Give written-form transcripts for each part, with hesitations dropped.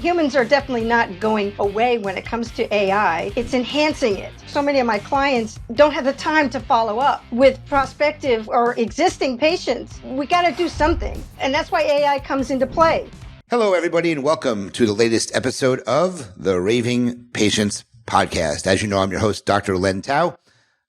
Humans are definitely not going away when it comes to AI. It's enhancing it. So many of my clients don't have the time to follow up with prospective or existing patients. We got to do something. And that's why AI comes into play. Hello, everybody, and welcome to the latest episode of the Raving Patients Podcast. As you know, I'm your host, Dr. Len Tao.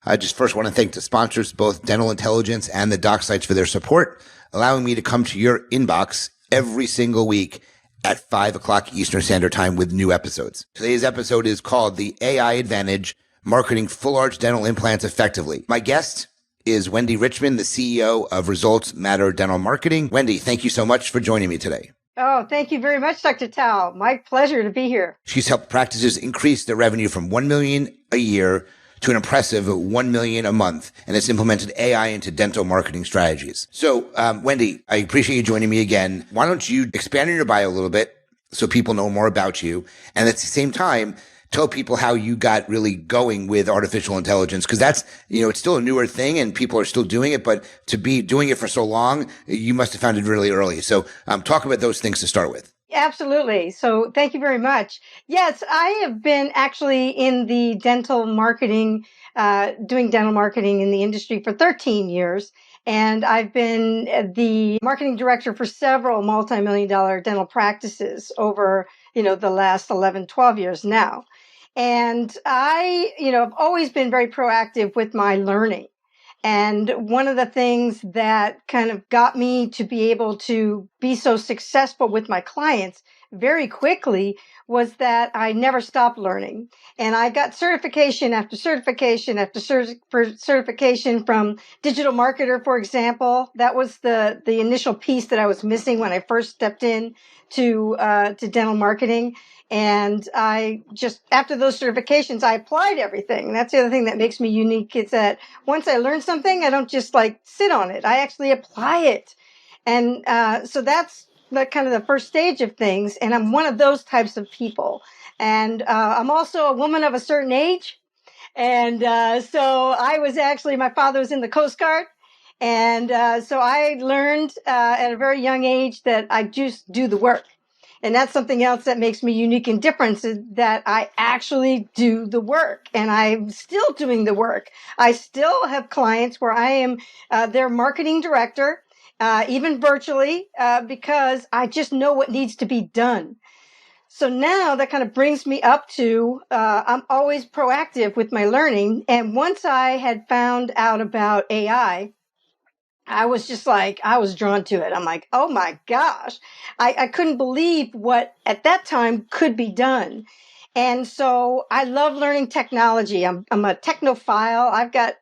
I just first want to thank the sponsors, both Dental Intelligence and the Doc Sites, for their support, allowing me to come to your inbox every single week at 5 o'clock Eastern Standard Time with new episodes. Today's episode is called The AI Advantage, Marketing Full Arch Dental Implants Effectively. My guest is Wendy Richmond, the CEO of Results Matter Dental Marketing. Wendy, thank you so much for joining me today. Oh, thank you very much, Dr. Tao. My pleasure to be here. She's helped practices increase their revenue from $1 million a year to an impressive $1 million a month, and has implemented AI into dental marketing strategies. So, Wendy, I appreciate you joining me again. Why don't you expand on your bio a little bit so people know more about you, and at the same time, tell people how you got really going with artificial intelligence, because that's, it's still a newer thing and people are still doing it, but to be doing it for so long, you must have found it really early. So, talk about those things to start with. Absolutely. So thank you very much. Yes, I have been actually in the dental marketing, doing dental marketing in the industry for 13 years. And I've been the marketing director for several multimillion-dollar dental practices over, the last 11, 12 years now. And I, have always been very proactive with my learning. And one of the things that kind of got me to be able to be so successful with my clients very quickly was that I never stopped learning. And I got certification after certification after certification from digital marketer, for example. That was the initial piece that I was missing when I first stepped in to dental marketing. And I just, after those certifications, I applied everything. And that's the other thing that makes me unique is that once I learn something, I don't just sit on it. I actually apply it. And so that's the kind of the first stage of things. And I'm one of those types of people. And I'm also a woman of a certain age. And so I was actually, my father was in the Coast Guard. And so I learned at a very young age that I just do the work. And that's something else that makes me unique and different is that I actually do the work and I'm still doing the work. I still have clients where I am their marketing director, even virtually, because I just know what needs to be done. So now that kind of brings me up to, I'm always proactive with my learning. And once I had found out about AI, I was just I was drawn to it. I'm like, oh my gosh, I couldn't believe what at that time could be done. And so I love learning technology. I'm a technophile. I've got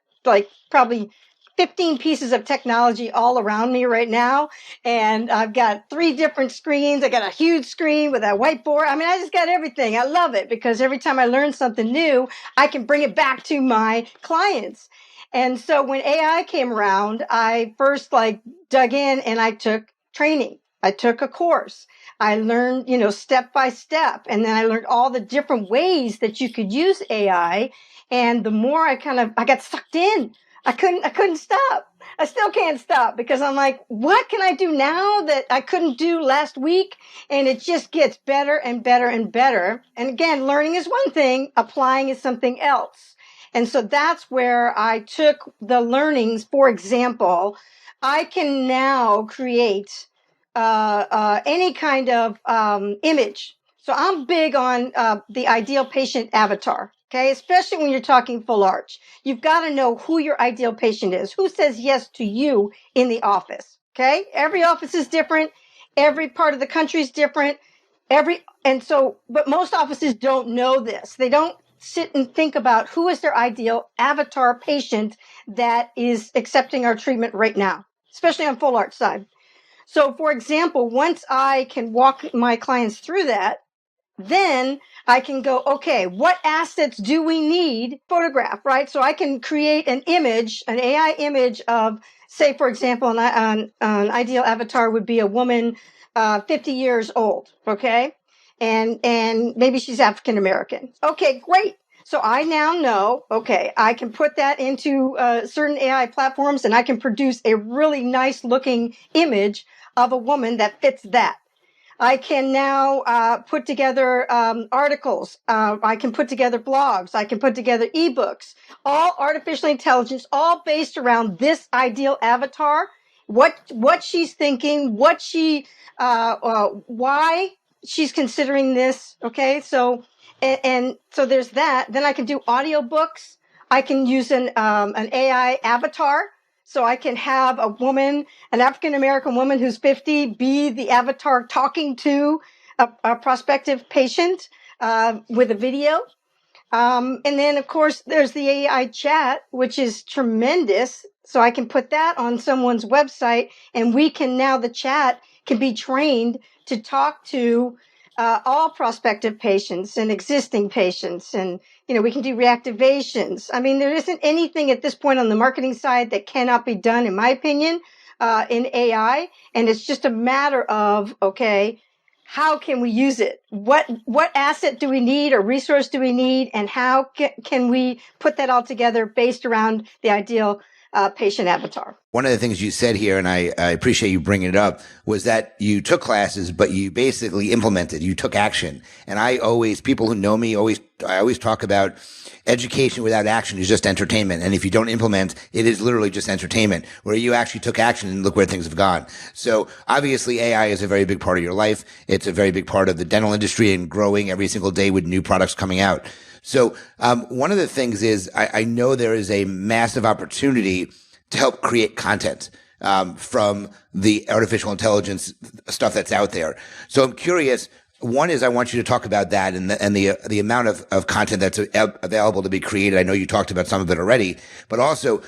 probably 15 pieces of technology all around me right now. And I've got 3 different screens. I got a huge screen with a whiteboard. I mean, I just got everything. I love it because every time I learn something new, I can bring it back to my clients. And so when AI came around, I first dug in and I took training. I took a course. I learned, step by step. And then I learned all the different ways that you could use AI. And the more I got sucked in. I couldn't stop. I still can't stop because I'm like, what can I do now that I couldn't do last week? And it just gets better and better and better. And again, learning is one thing, applying is something else. And so that's where I took the learnings. For example, I can now create any kind of image. So I'm big on the ideal patient avatar. Okay, especially when you're talking full arch. You've got to know who your ideal patient is. Who says yes to you in the office? Okay, every office is different. Every part of the country is different. But most offices don't know this. They don't sit and think about who is their ideal avatar patient that is accepting our treatment right now, especially on full arch side. So, for example, once I can walk my clients through that, then I can go, okay, what assets do we need? Photograph, right? So I can create an image, an AI image of, say, for example, an ideal avatar would be a woman 50 years old, okay? And maybe she's African American. Okay, great. So I now know, okay, I can put that into certain AI platforms and I can produce a really nice looking image of a woman that fits that. I can now put together articles. I can put together blogs. I can put together ebooks, all artificial intelligence, all based around this ideal avatar, what she's thinking, why she's considering this. Okay, so and so there's that. Then I can do audiobooks. I can use an AI avatar. So I can have a woman, an African American woman who's 50, be the avatar talking to a prospective patient with a video. And then, of course, there's the AI chat, which is tremendous. So I can put that on someone's website, and the chat can be trained to talk to all prospective patients and existing patients. And, we can do reactivations. I mean, there isn't anything at this point on the marketing side that cannot be done, in my opinion, in AI. And it's just a matter of, okay, how can we use it? What asset do we need or resource do we need? And how can we put that all together based around the ideal patient avatar? One of the things you said here, and I appreciate you bringing it up, was that you took classes, but you basically implemented, you took action. And people who know me, I always talk about education without action is just entertainment. And if you don't implement, it is literally just entertainment, where you actually took action and look where things have gone. So obviously AI is a very big part of your life. It's a very big part of the dental industry and growing every single day with new products coming out. So one of the things is I know there is a massive opportunity to help create content from the artificial intelligence stuff that's out there. So I'm curious. One is I want you to talk about that and the amount of content that's available to be created. I know you talked about some of it already, but also,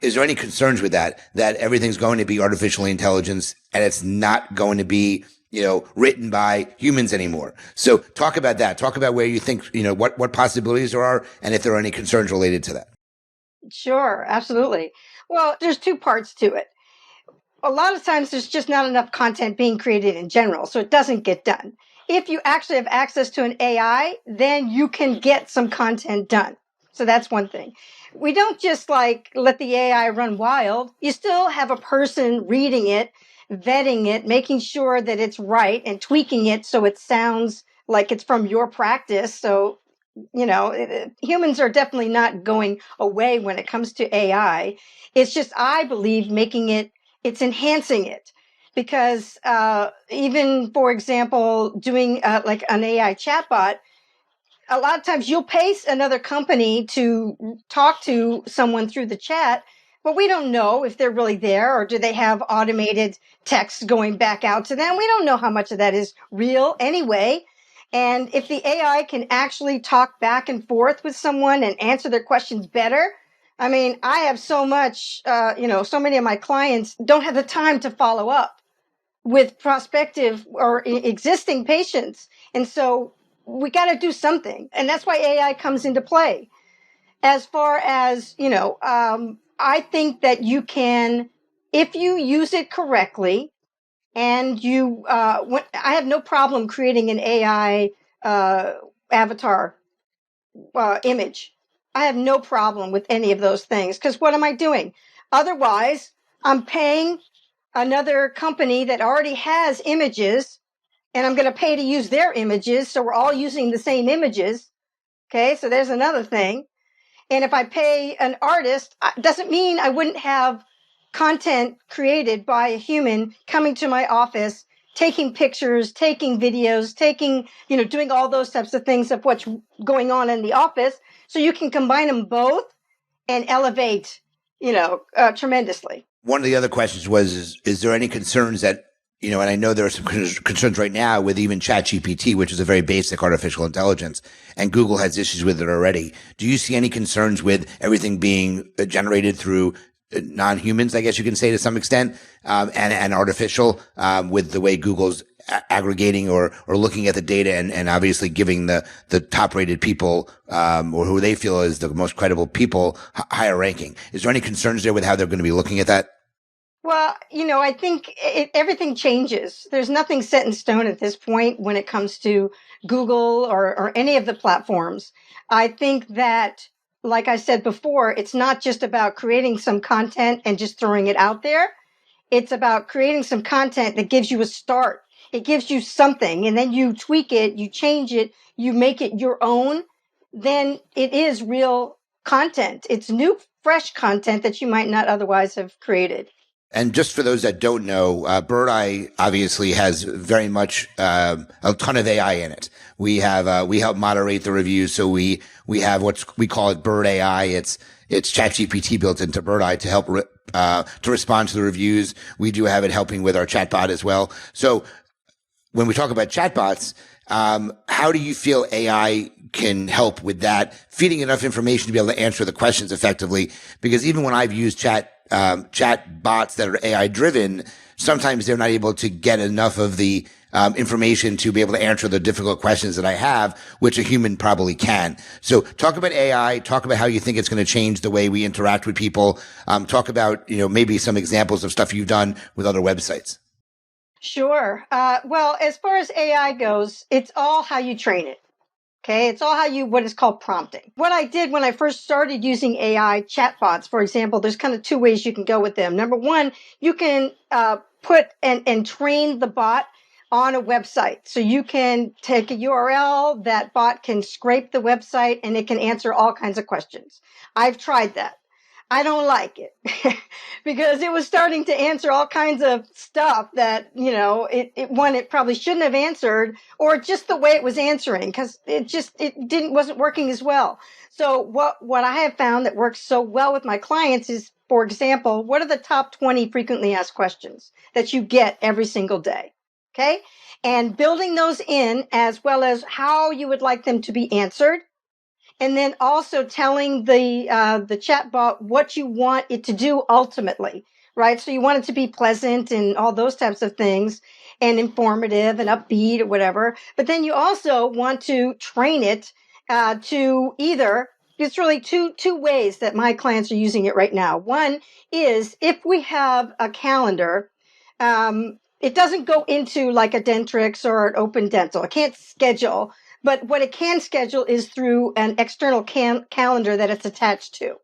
is there any concerns with that everything's going to be artificial intelligence and it's not going to be, written by humans anymore? So talk about that. Talk about where you think, what possibilities there are and if there are any concerns related to that. Sure, absolutely. Well, there's two parts to it. A lot of times there's just not enough content being created in general, so it doesn't get done. If you actually have access to an AI, then you can get some content done. So that's one thing. We don't just let the AI run wild. You still have a person reading it, vetting it, making sure that it's right and tweaking it so it sounds like it's from your practice. So humans are definitely not going away when it comes to AI. It's just, I believe, it's enhancing it. Because even, for example, doing like an AI chatbot, a lot of times you'll pay another company to talk to someone through the chat, but we don't know if they're really there or do they have automated text going back out to them. We don't know how much of that is real anyway. And if the AI can actually talk back and forth with someone and answer their questions better, I mean, I have so many of my clients don't have the time to follow up with prospective or existing patients. And so we got to do something. And that's why AI comes into play. As far as, I think that you can, if you use it correctly, and I have no problem creating an AI avatar image. I have no problem with any of those things because what am I doing? Otherwise, I'm paying another company that already has images and I'm going to pay to use their images. So we're all using the same images. Okay. So there's another thing. And if I pay an artist, doesn't mean I wouldn't have content created by a human coming to my office, taking pictures, taking videos, doing all those types of things of what's going on in the office. So you can combine them both and elevate, tremendously. One of the other questions was, is there any concerns that, and I know there are some concerns right now with even ChatGPT, which is a very basic artificial intelligence, and Google has issues with it already. Do you see any concerns with everything being generated through non-humans, I guess you can say to some extent, and artificial, with the way Google's aggregating or looking at the data and obviously giving the top rated people, or who they feel is the most credible people higher ranking? Is there any concerns there with how they're going to be looking at that? Well, I think everything changes. There's nothing set in stone at this point when it comes to Google or any of the platforms. I think that, like I said before, it's not just about creating some content and just throwing it out there. It's about creating some content that gives you a start. it gives you something, and then you tweak it, you change it, you make it your own, then it is real content. It's new, fresh content that you might not otherwise have created. And just for those that don't know, Bird Eye obviously has very much a ton of AI in it. We help moderate the reviews, so we have we call it Bird AI. It's ChatGPT built into Bird Eye to help to respond to the reviews. We do have it helping with our chatbot as well. So when we talk about chatbots, how do you feel AI can help with that, feeding enough information to be able to answer the questions effectively? Because even when I've used chat bots that are AI driven, sometimes they're not able to get enough of the information to be able to answer the difficult questions that I have, which a human probably can. So talk about AI, talk about how you think it's going to change the way we interact with people. Talk about, maybe some examples of stuff you've done with other websites. Sure. Well, as far as AI goes, it's all how you train it. Okay, it's all what is called prompting. What I did when I first started using AI chatbots, for example, there's kind of two ways you can go with them. Number one, you can put and train the bot on a website. So you can take a URL, that bot can scrape the website, and it can answer all kinds of questions. I've tried that. I don't like it because it was starting to answer all kinds of stuff that, it probably shouldn't have answered, or just the way it was answering, because wasn't working as well. So what I have found that works so well with my clients is, for example, what are the top 20 frequently asked questions that you get every single day? Okay. And building those in, as well as how you would like them to be answered. And then also telling the chatbot what you want it to do ultimately, right? So you want it to be pleasant and all those types of things, and informative and upbeat or whatever. But then you also want to train it to either. It's really two ways that my clients are using it right now. One is, if we have a calendar, it doesn't go into like a Dentrix or an Open Dental. It can't schedule. But what it can schedule is through an external calendar that it's attached to.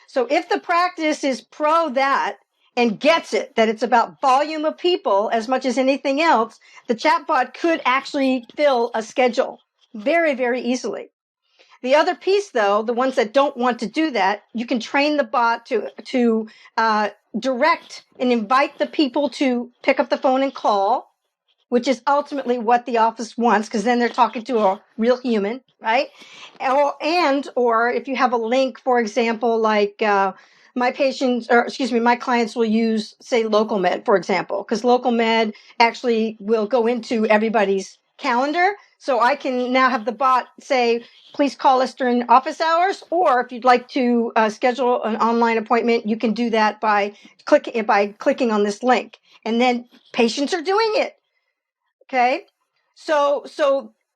So if the practice is pro that and gets it, that it's about volume of people as much as anything else, the chatbot could actually fill a schedule very, very easily. The other piece, though, the ones that don't want to do that, you can train the bot to direct and invite the people to pick up the phone and call, which is ultimately what the office wants, because then they're talking to a real human, right? Or if you have a link, for example, like my clients will use, say, Local Med, for example, because Local Med actually will go into everybody's calendar. So I can now have the bot say, please call us during office hours, or if you'd like to schedule an online appointment, you can do that by clicking on this link. And then patients are doing it. Okay. So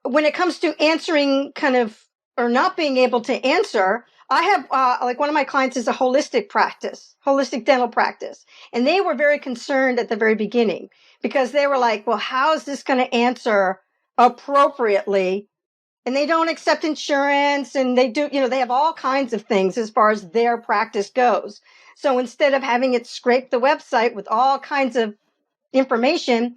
when it comes to answering or not being able to answer, I have, like one of my clients is a holistic dental practice. And they were very concerned at the very beginning because they were like, well, how is this going to answer appropriately? And they don't accept insurance, and they have all kinds of things as far as their practice goes. So instead of having it scrape the website with all kinds of information,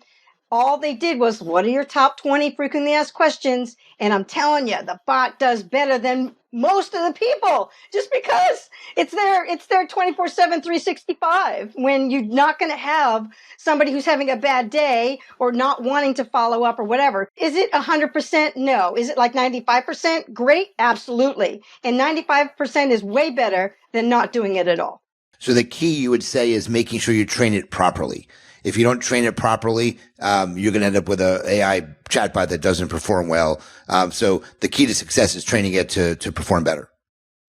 all they did was, what are your top 20 frequently asked questions? And I'm telling you, the bot does better than most of the people, just because it's there 24/7, 365, when you're not going to have somebody who's having a bad day or not wanting to follow up or whatever. Is it 100%? No. Is it like 95%? Great. Absolutely. And 95% is way better than not doing it at all. So the key, you would say, is making sure you train it properly. If you don't train it properly, you're going to end up with an AI chatbot that doesn't perform well. So the key to success is training it to perform better.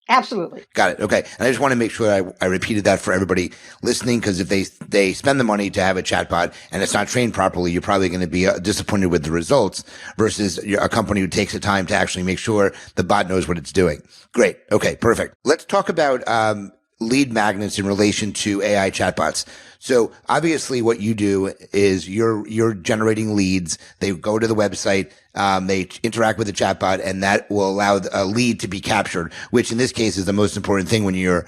Absolutely. Got it. Okay. And I just want to make sure I repeated that for everybody listening, because if they spend the money to have a chatbot and it's not trained properly, you're probably going to be disappointed with the results, versus a company who takes the time to actually make sure the bot knows what it's doing. Great. Okay. Perfect. Let's talk about lead magnets in relation to AI chatbots. So obviously what you do is you're generating leads. They go to the website, they interact with the chatbot, and that will allow a lead to be captured, which in this case is the most important thing when you're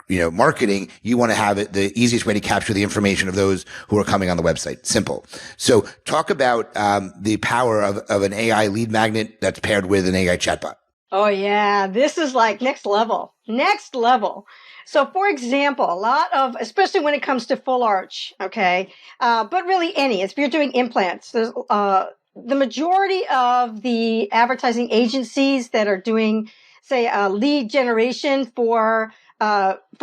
marketing, you want to have it the easiest way to capture the information of those who are coming on the website. Simple. So talk about the power of an AI lead magnet that's paired with an AI chatbot. Oh yeah, this is like next level. Next level. So for example, a lot of, especially when it comes to full arch, okay, but really if you're doing implants, there's the majority of the advertising agencies that are doing, say, lead generation for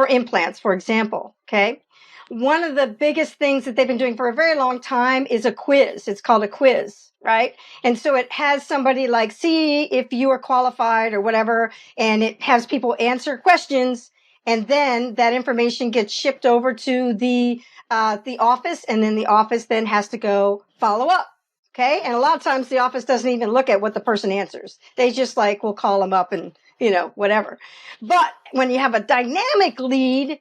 implants, for example, okay. One of the biggest things that they've been doing for a very long time is a quiz. It's called a quiz, right? And so it has somebody like, see if you are qualified or whatever, and it has people answer questions, and then that information gets shipped over to the office, and then the office then has to go follow up. Okay. And a lot of times the office doesn't even look at what the person answers. They just will call them up and, whatever. But when you have a dynamic lead,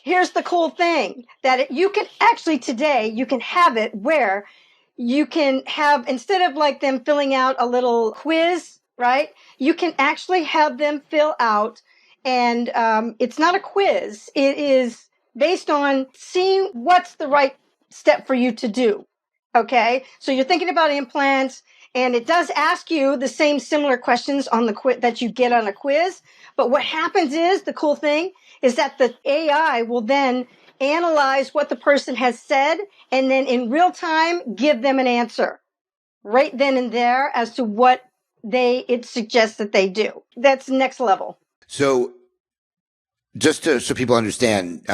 here's the cool thing that you can actually today, you can have it where you can have, instead of them filling out a little quiz, right? You can actually have them fill out, and it's not a quiz. It is based on seeing what's the right step for you to do. Okay. So you're thinking about implants, and it does ask you the same similar questions on the quiz that you get on a quiz. But what happens is, the cool thing is that the AI will then analyze what the person has said, and then in real time give them an answer right then and there as to what it suggests that they do. That's next level. So so people understand,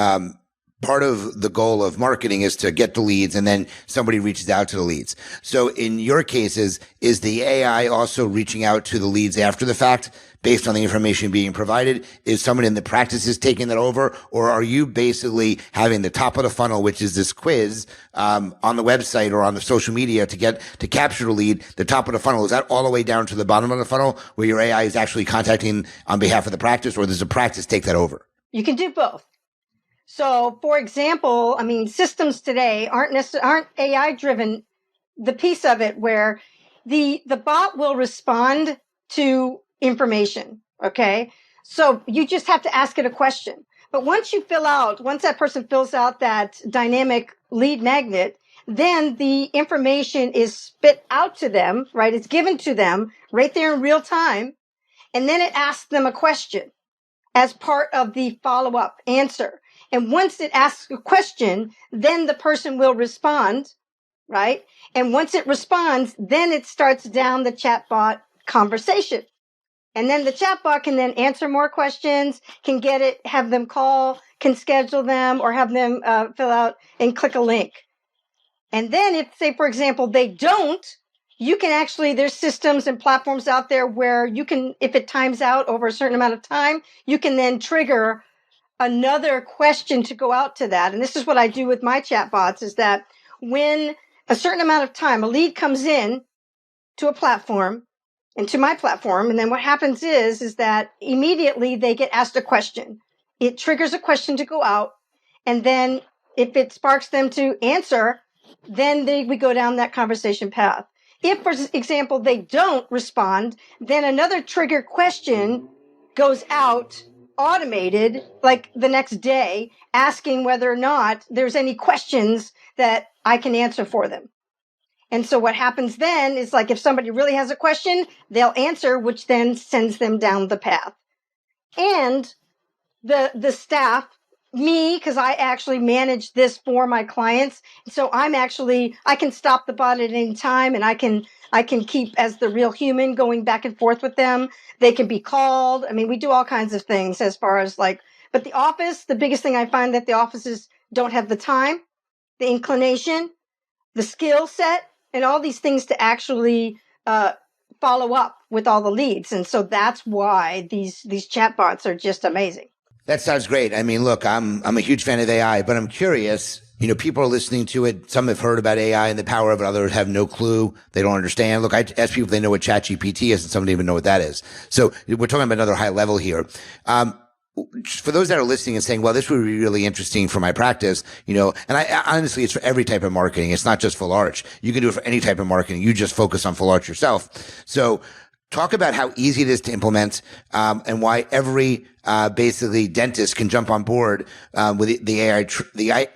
part of the goal of marketing is to get the leads, and then somebody reaches out to the leads. So in your cases, is the AI also reaching out to the leads after the fact based on the information being provided? Is someone in the practices taking that over? Or are you basically having the top of the funnel, which is this quiz, on the website or on the social media to capture the lead? The top of the funnel, is that all the way down to the bottom of the funnel where your AI is actually contacting on behalf of the practice, or does the practice take that over? You can do both. So, for example, systems today aren't AI driven. The piece of it where the bot will respond to information. Okay. So you just have to ask it a question. But once that person fills out that dynamic lead magnet, then the information is spit out to them, right? It's given to them right there in real time. And then it asks them a question as part of the follow-up answer. And once it asks a question, then the person will respond, right? And once it responds, then it starts down the chatbot conversation. And then the chatbot can then answer more questions, can have them call, can schedule them, or have them fill out and click a link. And then if, say, for example, they don't, you can actually, there's systems and platforms out there where you can, if it times out over a certain amount of time, you can then trigger another question to go out to that. And this is what I do with my chatbots, is that when a certain amount of time, a lead comes in to a platform and to my platform, and then what happens is that immediately they get asked a question. It triggers a question to go out. And then if it sparks them to answer, then we go down that conversation path. If, for example, they don't respond, then another trigger question goes out automated like the next day, asking whether or not there's any questions that I can answer for them. And so what happens then is, if somebody really has a question, they'll answer, which then sends them down the path. And the staff, me, because I actually manage this for my clients. So I can stop the bot at any time, and I can keep as the real human going back and forth with them. They can be called. We do all kinds of things as far as but the office, the biggest thing I find that the offices don't have the time, the inclination, the skill set, and all these things to actually follow up with all the leads. And so that's why these chatbots are just amazing. That sounds great. Look, I'm a huge fan of AI, but I'm curious, people are listening to it. Some have heard about AI and the power of it. Others have no clue. They don't understand. Look, I ask people if they know what ChatGPT is, and some don't even know what that is. So we're talking about another high level here. For those that are listening and saying, well, this would be really interesting for my practice, and I honestly, it's for every type of marketing. It's not just full arch. You can do it for any type of marketing. You just focus on full arch yourself. So Talk about how easy it is to implement, and why every basically dentist can jump on board with the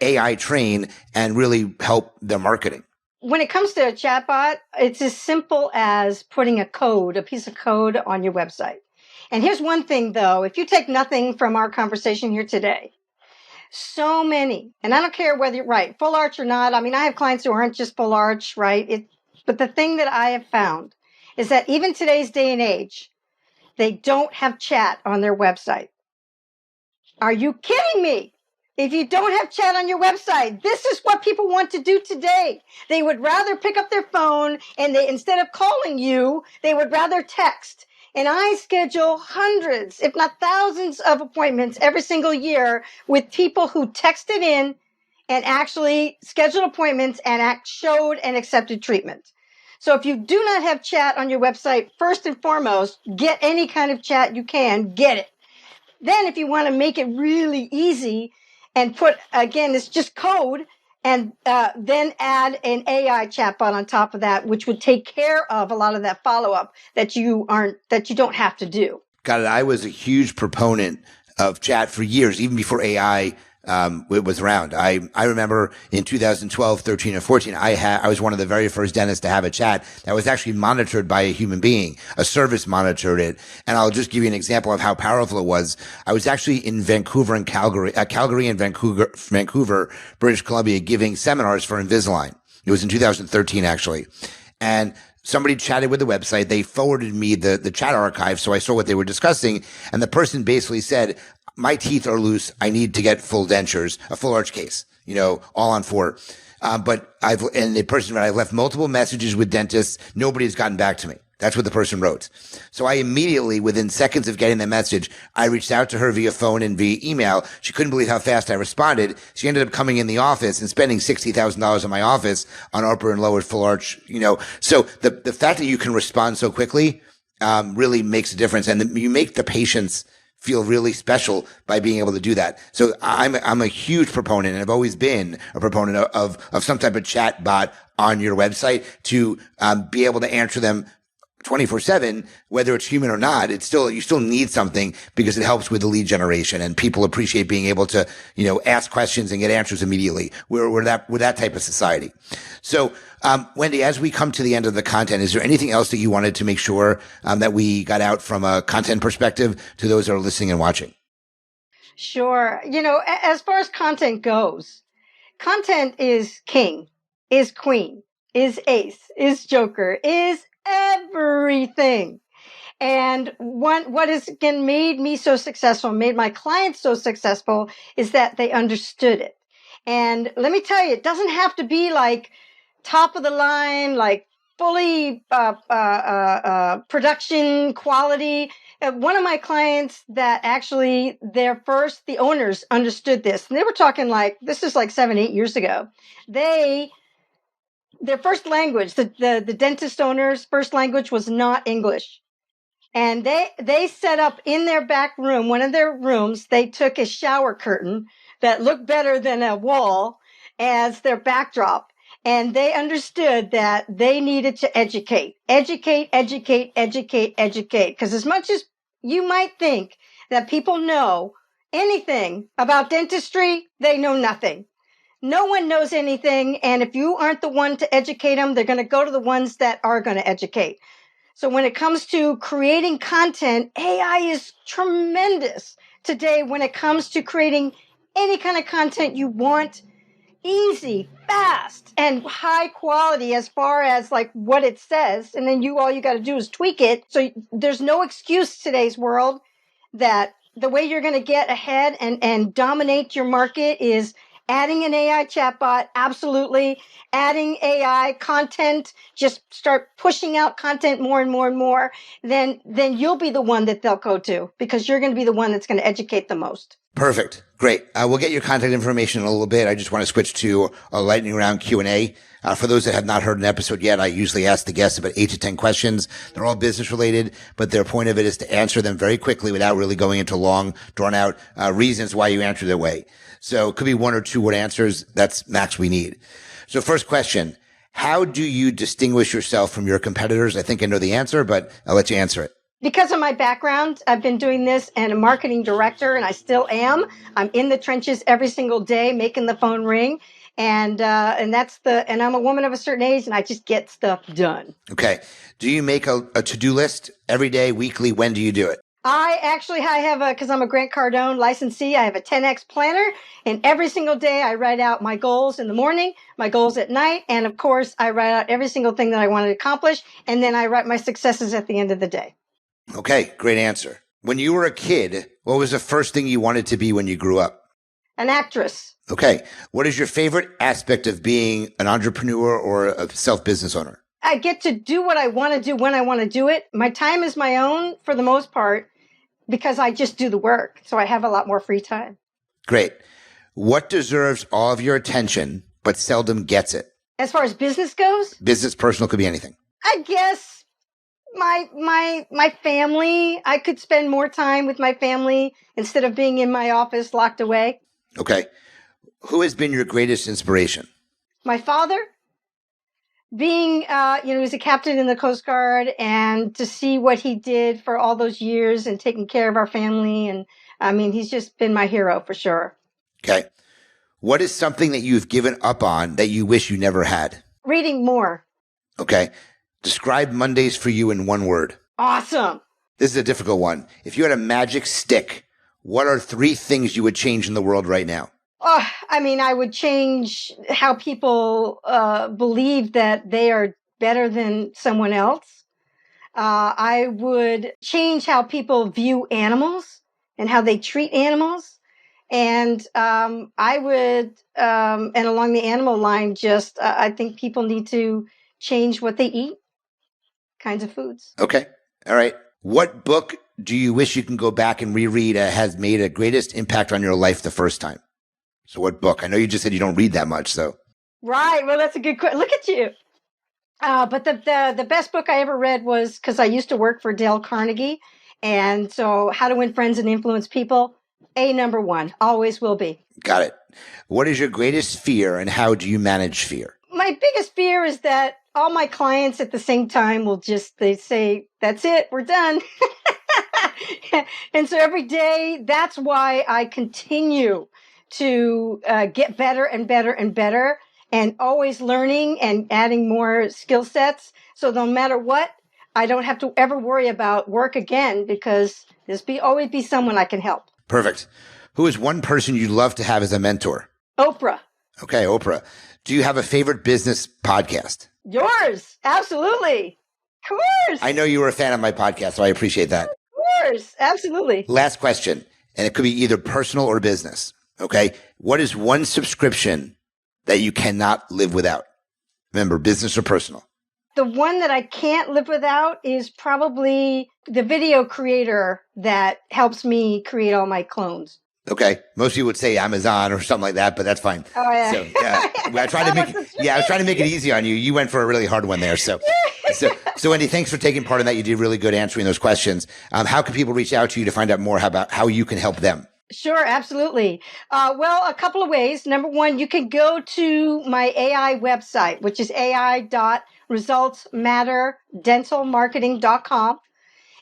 AI train and really help their marketing. When it comes to a chatbot, it's as simple as putting a piece of code on your website. And here's one thing, though. If you take nothing from our conversation here today, so many, and I don't care whether you're right, full arch or not. I mean, I have clients who aren't just full arch, right? But the thing that I have found is that even today's day and age, they don't have chat on their website. Are you kidding me? If you don't have chat on your website, this is what people want to do today. They would rather pick up their phone and instead of calling you, they would rather text. And I schedule hundreds, if not thousands of appointments every single year with people who texted in and actually scheduled appointments and showed and accepted treatment. So if you do not have chat on your website, first and foremost, get any kind of chat you can, get it. Then if you want to make it really easy and put, again, it's just code, and then add an AI chatbot on top of that, which would take care of a lot of that follow-up that you don't have to do. Got it. I was a huge proponent of chat for years, even before AI was around. I remember in 2012, 13, or 14, I was one of the very first dentists to have a chat that was actually monitored by a human being. A service monitored it. And I'll just give you an example of how powerful it was. I was actually in Vancouver and Calgary and Vancouver, British Columbia, giving seminars for Invisalign. It was in 2013, actually. And somebody chatted with the website. They forwarded me the chat archive, so I saw what they were discussing. And the person basically said, my teeth are loose. I need to get full dentures, a full arch case, all on four. But the person wrote, I've left multiple messages with dentists. Nobody has gotten back to me. That's what the person wrote. So I immediately, within seconds of getting that message, I reached out to her via phone and via email. She couldn't believe how fast I responded. She ended up coming in the office and spending $60,000 in my office on upper and lower full arch, So the fact that you can respond so quickly, really makes a difference. And you make the patients feel really special by being able to do that. So I'm a huge proponent, and I've always been a proponent of some type of chat bot on your website to be able to answer them 24/7, whether it's human or not. You still need something because it helps with the lead generation, and people appreciate being able to, ask questions and get answers immediately. We're that type of society. So, Wendy, as we come to the end of the content, is there anything else that you wanted to make sure that we got out from a content perspective to those that are listening and watching? Sure. As far as content goes, content is king, is queen, is ace, is joker, is everything. And what has again made me so successful, made my clients so successful, is that they understood it. And let me tell you, it doesn't have to be like top of the line, like fully production quality. One of my clients that actually the owners understood this, and they were talking like, this is like 7-8 years ago. Their first language, the dentist owner's first language was not English. And they set up in their back room, one of their rooms, they took a shower curtain that looked better than a wall as their backdrop. And they understood that they needed to educate. Because as much as you might think that people know anything about dentistry, they know nothing. No one knows anything. And if you aren't the one to educate them, they're going to go to the ones that are going to educate. So when it comes to creating content, AI is tremendous today when it comes to creating any kind of content you want, easy, fast, and high quality as far as like what it says. And then all you got to do is tweak it. So there's no excuse today's world that the way you're going to get ahead and dominate your market is adding an AI chatbot, absolutely. Adding AI content, just start pushing out content more and more and more. Then you'll be the one that they'll go to because you're going to be the one that's going to educate the most. Perfect. Great. We'll get your contact information in a little bit. I just want to switch to a lightning round Q&A. For those that have not heard an episode yet, I usually ask the guests about 8 to 10 questions. They're all business related, but their point of it is to answer them very quickly without really going into long, drawn out reasons why you answer their way. So it could be 1 or 2 word answers. That's max we need. So first question, How do you distinguish yourself from your competitors? I think I know the answer, but I'll let you answer it. Because of my background, I've been doing this and a marketing director, and I still am. I'm in the trenches every single day, making the phone ring. And I'm a woman of a certain age, and I just get stuff done. Okay. Do you make a to-do list every day, weekly? When do you do it? I have because I'm a Grant Cardone licensee, I have a 10X planner, and every single day I write out my goals in the morning, my goals at night, and of course I write out every single thing that I want to accomplish, and then I write my successes at the end of the day. Okay, great answer. When you were a kid, what was the first thing you wanted to be when you grew up? An actress. Okay. What is your favorite aspect of being an entrepreneur or a self-business owner? I get to do what I want to do when I want to do it. My time is my own for the most part because I just do the work. So I have a lot more free time. Great. What deserves all of your attention but seldom gets it? As far as business goes? Business, personal, could be anything. I guess my family. I could spend more time with my family instead of being in my office locked away. Okay. Who has been your greatest inspiration? My father. Being, he was a captain in the Coast Guard, and to see what he did for all those years and taking care of our family. And I mean, he's just been my hero for sure. Okay. What is something that you've given up on that you wish you never had? Reading more. Okay. Describe Mondays for you in one word. Awesome. This is a difficult one. If you had a magic stick, what are 3 things you would change in the world right now? Oh, I mean, I would change how people believe that they are better than someone else. I would change how people view animals and how they treat animals. And I would, and along the animal line, I think people need to change what they eat, kinds of foods. Okay. All right. What book do you wish you can go back and reread has made a greatest impact on your life the first time? So what book? I know you just said you don't read that much, so. Right. Well, that's a good question. Look at you. But the best book I ever read was, because I used to work for Dale Carnegie. And so How to Win Friends and Influence People, number 1, always will be. Got it. What is your greatest fear and how do you manage fear? My biggest fear is that all my clients at the same time they say, that's it, we're done. And so every day, that's why I continue to get better and better and better, and always learning and adding more skill sets. So no matter what, I don't have to ever worry about work again, because always be someone I can help. Perfect. Who is one person you'd love to have as a mentor? Oprah. Okay, Oprah. Do you have a favorite business podcast? Yours. Absolutely. Of course. I know you were a fan of my podcast, so I appreciate that. Of course. Absolutely. Last question, and it could be either personal or business. Okay. What is one subscription that you cannot live without? Remember, business or personal? The one that I can't live without is probably the video creator that helps me create all my clones. Okay. Most people would say Amazon or something like that, but that's fine. Oh, yeah. So, I tried to make it easy on you. You went for a really hard one there. So Wendy, thanks for taking part in that. You did really good answering those questions. How can people reach out to you to find out more about how you can help them? Sure, absolutely. Well, a couple of ways. Number 1, you can go to my AI website, which is ai.resultsmatterdentalmarketing.com.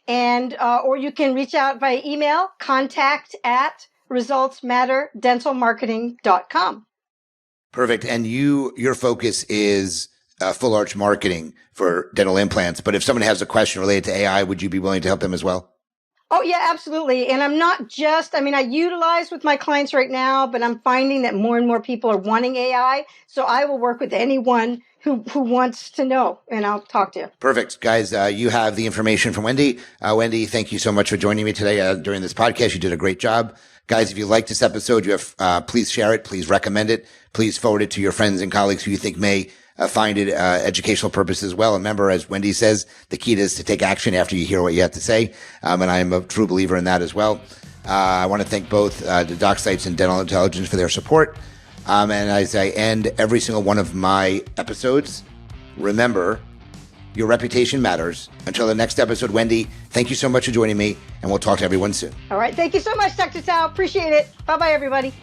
And, or you can reach out via email, contact@resultsmatterdentalmarketing.com. Perfect. And your focus is full arch marketing for dental implants. But if someone has a question related to AI, would you be willing to help them as well? Oh, yeah, absolutely. And I'm not I utilize with my clients right now, but I'm finding that more and more people are wanting AI. So I will work with anyone who wants to know, and I'll talk to you. Perfect. Guys, you have the information from Wendy. Wendy, thank you so much for joining me today during this podcast. You did a great job. Guys, if you like this episode, please share it. Please recommend it. Please forward it to your friends and colleagues who you think may find it educational purpose as well. And remember, as Wendy says, the key is to take action after you hear what you have to say. And I am a true believer in that as well. I want to thank both the Doc Sites and Dental Intelligence for their support. And as I end every single one of my episodes, remember, your reputation matters. Until the next episode, Wendy, thank you so much for joining me, and we'll talk to everyone soon. All right. Thank you so much, Dr. Tao. Appreciate it. Bye-bye, everybody.